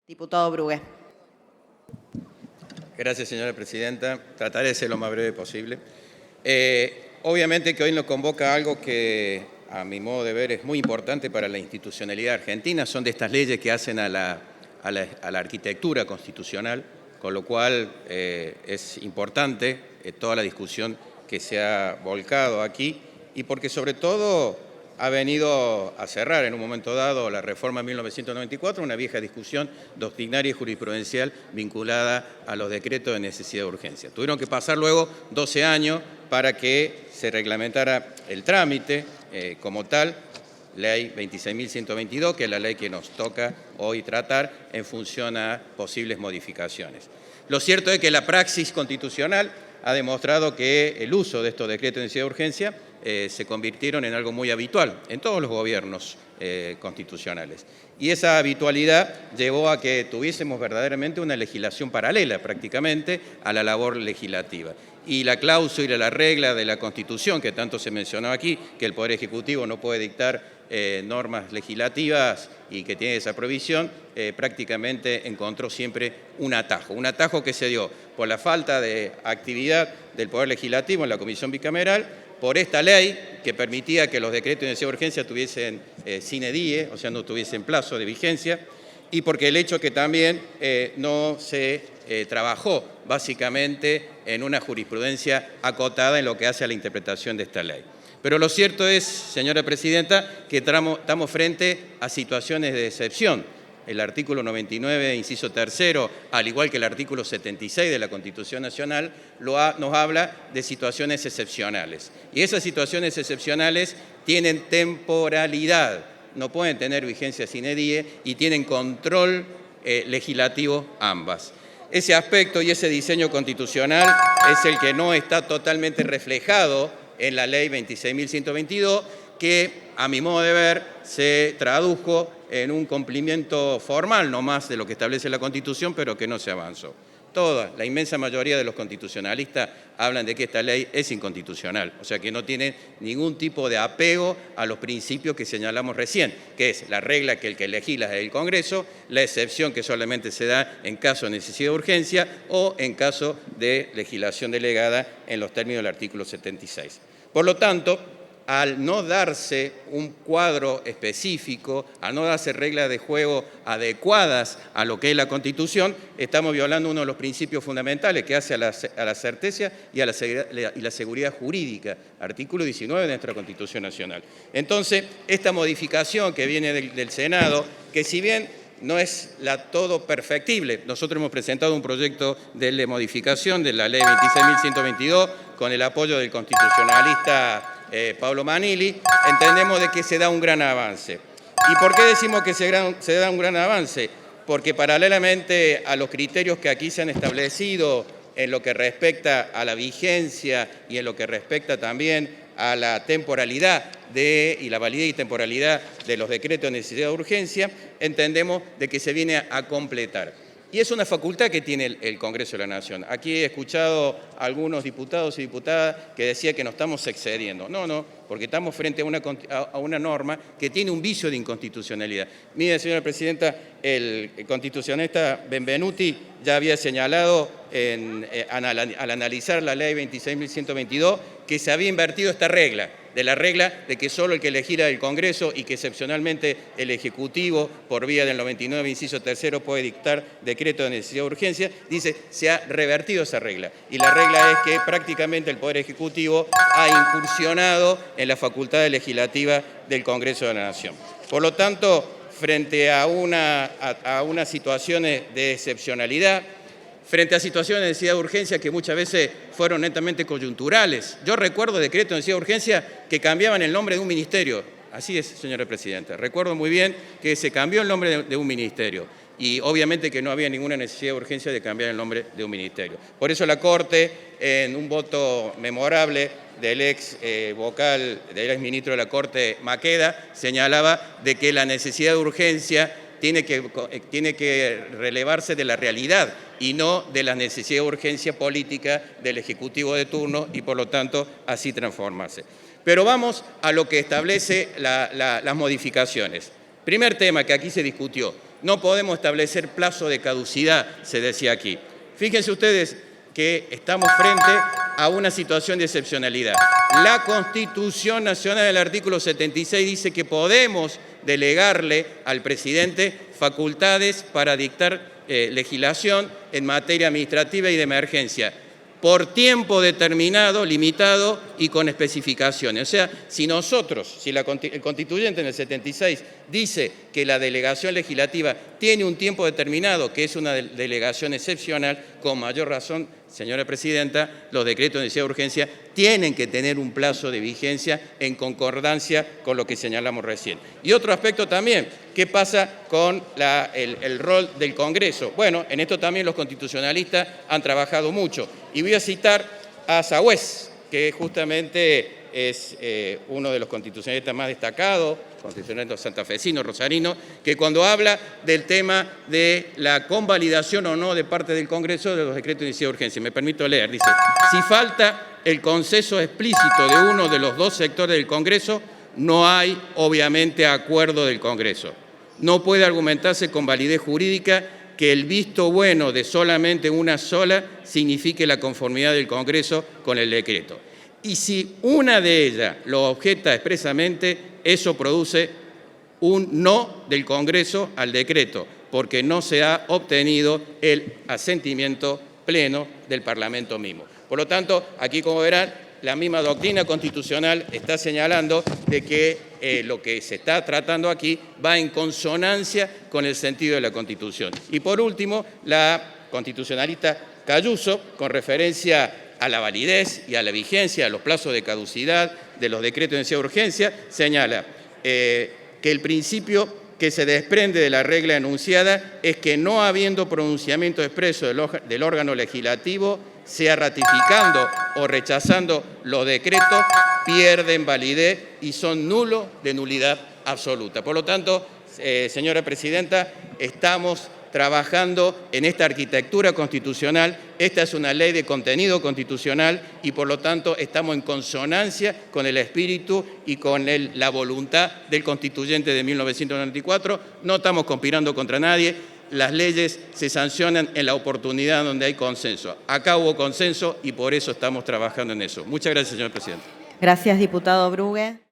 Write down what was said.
Diputado Brugué. Gracias, señora presidenta. Trataré de ser lo más breve posible. Obviamente que hoy nos convoca algo que, a mi modo de ver, es muy importante para la institucionalidad argentina. Son de estas leyes que hacen a la arquitectura constitucional, con lo cual es importante toda la discusión que se ha volcado aquí y porque sobre todo ha venido a cerrar en un momento dado la reforma de 1994, una vieja discusión doctrinaria y jurisprudencial vinculada a los decretos de necesidad de urgencia. Tuvieron que pasar luego 12 años para que se reglamentara el trámite como tal, ley 26.122, que es la ley que nos toca hoy tratar en función a posibles modificaciones. Lo cierto es que la praxis constitucional ha demostrado que el uso de estos decretos de necesidad de urgencia se convirtieron en algo muy habitual en todos los gobiernos constitucionales. Y esa habitualidad llevó a que tuviésemos verdaderamente una legislación paralela prácticamente a la labor legislativa. Y la cláusula y la regla de la Constitución, que tanto se mencionó aquí, que el Poder Ejecutivo no puede dictar normas legislativas y que tiene esa prohibición, prácticamente encontró siempre un atajo que se dio por la falta de actividad del Poder Legislativo en la Comisión Bicameral, por esta ley que permitía que los decretos de necesidad de urgencia tuviesen sine die, o sea, no tuviesen plazo de vigencia, y porque el hecho que también no se trabajó básicamente en una jurisprudencia acotada en lo que hace a la interpretación de esta ley. Pero lo cierto es, señora presidenta, que estamos frente a situaciones de excepción. El artículo 99, inciso tercero, al igual que el artículo 76 de la Constitución Nacional, nos habla de situaciones excepcionales. Y esas situaciones excepcionales tienen temporalidad, no pueden tener vigencia sine die y tienen control legislativo ambas. Ese aspecto y ese diseño constitucional es el que no está totalmente reflejado en la ley 26.122, que a mi modo de ver se tradujo en un cumplimiento formal no más de lo que establece la Constitución, pero que no se avanzó. La inmensa mayoría de los constitucionalistas hablan de que esta ley es inconstitucional, o sea que no tiene ningún tipo de apego a los principios que señalamos recién, que es la regla que el que legisla es el Congreso, la excepción que solamente se da en caso de necesidad de urgencia o en caso de legislación delegada en los términos del artículo 76. Por lo tanto, al no darse un cuadro específico, al no darse reglas de juego adecuadas a lo que es la Constitución, estamos violando uno de los principios fundamentales que hace a la certeza y a la seguridad jurídica, artículo 19 de nuestra Constitución Nacional. Entonces, esta modificación que viene del Senado, que si bien no es todo perfectible, nosotros hemos presentado un proyecto de modificación de la ley 26.122 con el apoyo del constitucionalista Pablo Manili, entendemos de que se da un gran avance. ¿Y por qué decimos que se da un gran avance? Porque paralelamente a los criterios que aquí se han establecido en lo que respecta a la vigencia y en lo que respecta también a la temporalidad y la validez y temporalidad de los decretos de necesidad de urgencia, entendemos de que se viene a completar. Y es una facultad que tiene el Congreso de la Nación. Aquí he escuchado a algunos diputados y diputadas que decían que nos estamos excediendo. No, porque estamos frente a una norma que tiene un vicio de inconstitucionalidad. Mire, señora presidenta, el constitucionalista Benvenuti ya había señalado al analizar la ley 26.122 que se había invertido esta regla, de que solo el que elegirá el Congreso y que excepcionalmente el Ejecutivo, por vía del 99, inciso tercero, puede dictar decreto de necesidad de urgencia, dice, se ha revertido esa regla. Y la regla es que prácticamente el Poder Ejecutivo ha incursionado en la facultad legislativa del Congreso de la Nación. Por lo tanto, frente a unas situaciones de excepcionalidad, frente a situaciones de necesidad de urgencia que muchas veces fueron netamente coyunturales. Yo recuerdo decretos de necesidad de urgencia que cambiaban el nombre de un ministerio. Así es, señora presidenta. Recuerdo muy bien que se cambió el nombre de un ministerio y obviamente que no había ninguna necesidad de urgencia de cambiar el nombre de un ministerio. Por eso la Corte, en un voto memorable del ex ministro de la Corte, Maqueda, señalaba de que la necesidad de urgencia tiene que relevarse de la realidad y no de la necesidad de urgencia política del Ejecutivo de turno y, por lo tanto, así transformarse. Pero vamos a lo que establece las modificaciones. Primer tema que aquí se discutió, No podemos establecer plazo de caducidad, se decía aquí. Fíjense ustedes que estamos frente a una situación de excepcionalidad. La Constitución Nacional, del artículo 76, dice que podemos delegarle al presidente facultades para dictar legislación en materia administrativa y de emergencia, por tiempo determinado, limitado y con especificaciones. O sea, si el constituyente en el 76 dice que la delegación legislativa tiene un tiempo determinado, que es una delegación excepcional, con mayor razón, señora presidenta, los decretos de necesidad de urgencia tienen que tener un plazo de vigencia en concordancia con lo que señalamos recién. Y otro aspecto también, ¿qué pasa con el rol del Congreso? Bueno, en esto también los constitucionalistas han trabajado mucho. Y voy a citar a Sagüez, que justamente es uno de los constitucionalistas más destacados, constitucionalista santafesino, rosarino, que cuando habla del tema de la convalidación o no de parte del Congreso de los decretos de necesidad de urgencia, me permito leer, dice: si falta el consenso explícito de uno de los dos sectores del Congreso, no hay obviamente acuerdo del Congreso. No puede argumentarse con validez jurídica que el visto bueno de solamente una sola signifique la conformidad del Congreso con el decreto. Y si una de ellas lo objeta expresamente, eso produce un no del Congreso al decreto, porque no se ha obtenido el asentimiento pleno del Parlamento mismo. Por lo tanto, aquí, como verán, la misma doctrina constitucional está señalando de que lo que se está tratando aquí va en consonancia con el sentido de la Constitución. Y por último, la constitucionalista Cayuso, con referencia a la validez y a la vigencia, a los plazos de caducidad de los decretos de necesidad de urgencia, señala que el principio que se desprende de la regla enunciada es que no habiendo pronunciamiento expreso del órgano legislativo, sea ratificando o rechazando los decretos, pierden validez y son nulos de nulidad absoluta. Por lo tanto, señora presidenta, estamos trabajando en esta arquitectura constitucional. Esta es una ley de contenido constitucional y, por lo tanto, estamos en consonancia con el espíritu y con la voluntad del constituyente de 1994. No estamos conspirando contra nadie. Las leyes se sancionan en la oportunidad donde hay consenso. Acá hubo consenso y por eso estamos trabajando en eso. Muchas gracias, señor presidente. Gracias, diputado Brugue.